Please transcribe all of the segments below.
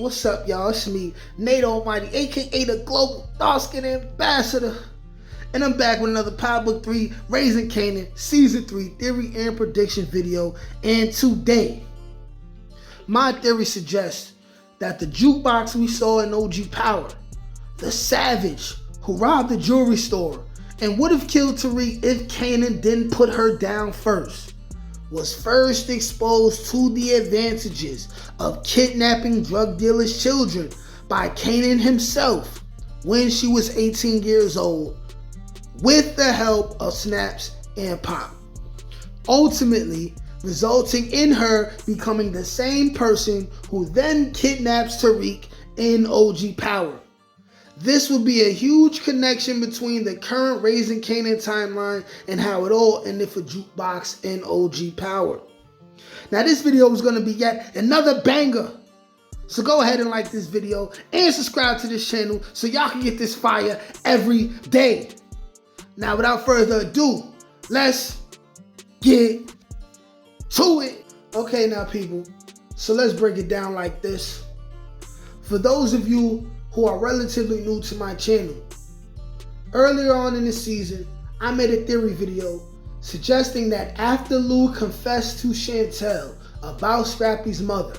what's up, y'all? It's me, Nate Almighty, aka the Global Dark-Skin Ambassador. And I'm back with another Power Book 3 Raising Kanan Season 3 Theory and Prediction video. And today, my theory suggests that the jukebox we saw in OG Power, the savage who robbed the jewelry store and would have killed Tariq if Kanan didn't put her down first, was first exposed to the advantages of kidnapping drug dealers' children by Kanan himself when she was 18 years old with the help of Snaps and Pop, ultimately resulting in her becoming the same person who then kidnaps Tariq in OG Power. This would be a huge connection between the current Raising Kanan timeline and how it all ended for Jukebox and OG Power. Now this video is going to be yet another banger. So go ahead and like this video and subscribe to this channel so y'all can get this fire every day. Now without further ado, let's get to it. Okay now people, so let's break it down like this. For those of you who are relatively new to my channel, earlier on in the season, I made a theory video suggesting that after Lou confessed to Chantel about Scrappy's mother,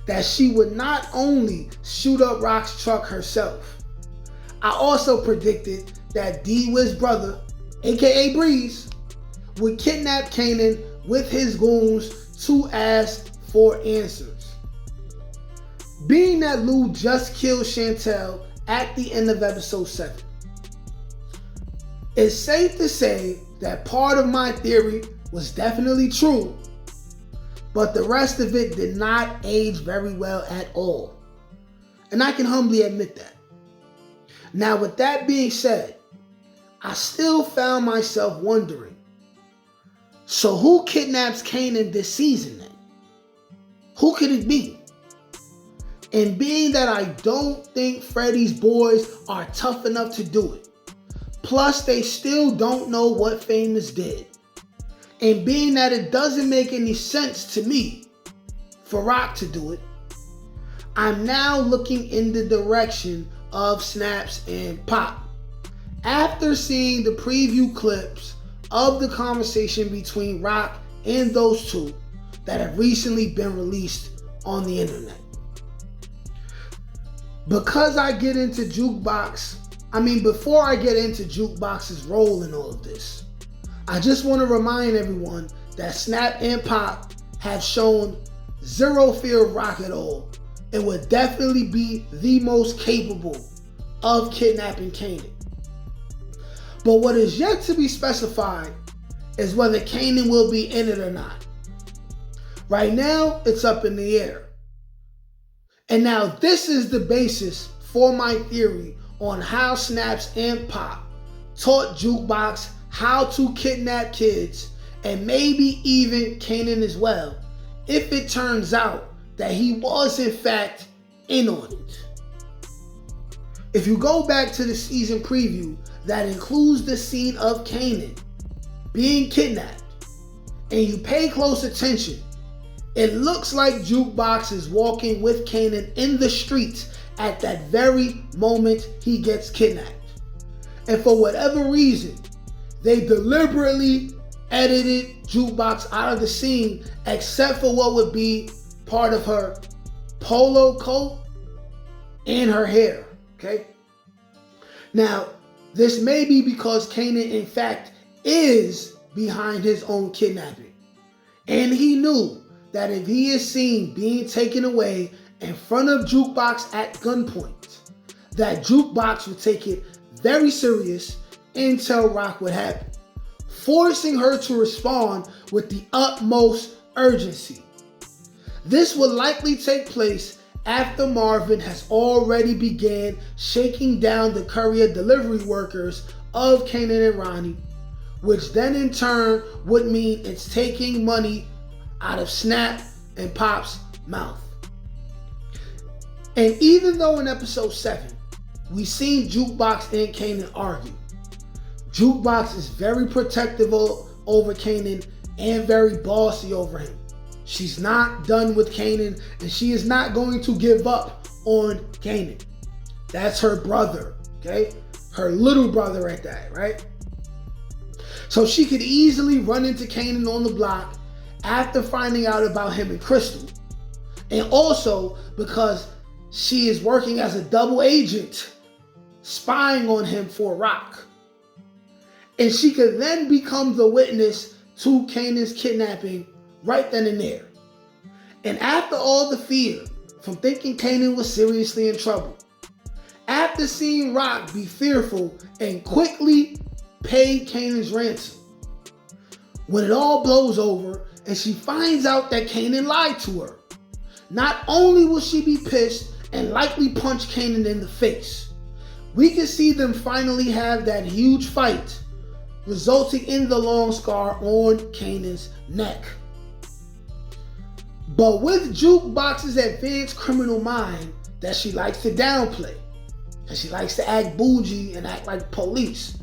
that she would not only shoot up Rock's truck herself. I also predicted that D-Wiz's brother, aka Breeze, would kidnap Kanan with his goons to ask for answers. Being that Lou just killed Chantel at the end of episode 7, it's safe to say that part of my theory was definitely true, but the rest of it did not age very well at all. And I can humbly admit that. Now with that being said, I still found myself wondering, so who kidnaps Kanan this season then? Who could it be? And being that I don't think Freddy's boys are tough enough to do it, plus they still don't know what Famous did, and being that it doesn't make any sense to me for Rock to do it, I'm now looking in the direction of Snaps and Pop. After seeing the preview clips of the conversation between Rock and those two that have recently been released on the internet. Because I get into before I get into Jukebox's role in all of this, I just want to remind everyone that Snap and Pop have shown zero fear of Rock at all and would definitely be the most capable of kidnapping Kanan. But what is yet to be specified is whether Kanan will be in it or not. Right now, it's up in the air. And now this is the basis for my theory on how Snaps and Pop taught Jukebox how to kidnap kids, and maybe even Kanan as well, if it turns out that he was in fact in on it. If you go back to the season preview that includes the scene of Kanan being kidnapped, and you pay close attention, it looks like Jukebox is walking with Kanan in the streets at that very moment he gets kidnapped. And for whatever reason, they deliberately edited Jukebox out of the scene except for what would be part of her polo coat and her hair, okay? Now, this may be because Kanan in fact is behind his own kidnapping. And he knew that if he is seen being taken away in front of Jukebox at gunpoint, that Jukebox would take it very serious and tell Rock what happened, forcing her to respond with the utmost urgency. This would likely take place after Marvin has already began shaking down the courier delivery workers of Kanan and Ronnie, which then in turn would mean it's taking money out of Snap and Pop's mouth. And even though in episode 7, we seen Jukebox and Kanan argue, Jukebox is very protective over Kanan and very bossy over him. She's not done with Kanan, and she is not going to give up on Kanan. That's her brother, okay? Her little brother at that, right? So she could easily run into Kanan on the block after finding out about him and Crystal. And also because she is working as a double agent, spying on him for Rock. And she could then become the witness to Kanan's kidnapping right then and there. And after all the fear from thinking Kanan was seriously in trouble, after seeing Rock be fearful and quickly pay Kanan's ransom, when it all blows over and she finds out that Kanan lied to her, not only will she be pissed and likely punch Kanan in the face, we can see them finally have that huge fight, resulting in the long scar on Kanan's neck. But with Jukebox's advanced criminal mind that she likes to downplay, and she likes to act bougie and act like police,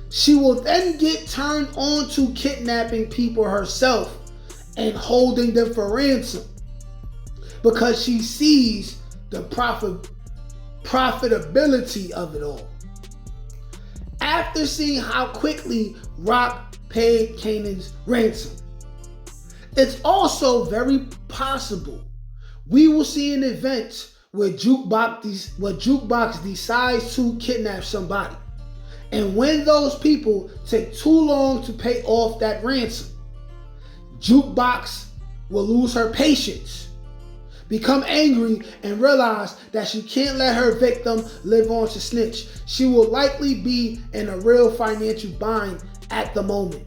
she will then get turned on to kidnapping people herself and holding them for ransom, because she sees the profitability of it all. After seeing how quickly Rock paid Kanan's ransom, it's also very possible we will see an event where Jukebox decides to kidnap somebody. And when those people take too long to pay off that ransom, Jukebox will lose her patience, become angry, and realize that she can't let her victim live on to snitch. She will likely be in a real financial bind at the moment.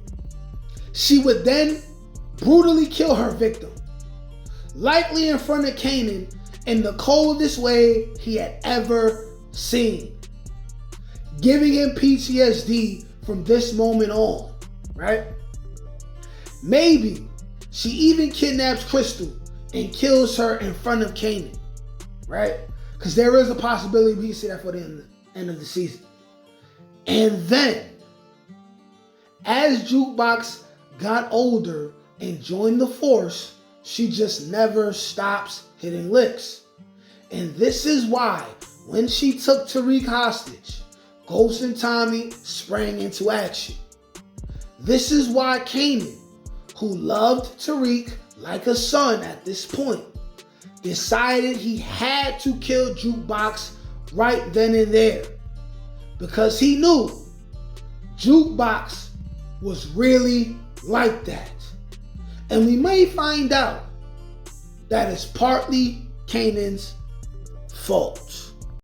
She would then brutally kill her victim, likely in front of Kanan in the coldest way he had ever seen, giving him PTSD from this moment on, right? Maybe she even kidnaps Crystal and kills her in front of Kanan, right? Because there is a possibility we can see that for the end of the season. And then, as Jukebox got older and joined the force, she just never stops hitting licks. And this is why, when she took Tariq hostage, Ghost and Tommy sprang into action. This is why Kanan, who loved Tariq like a son at this point, decided he had to kill Jukebox right then and there, because he knew Jukebox was really like that. And we may find out that it's partly Kanan's fault.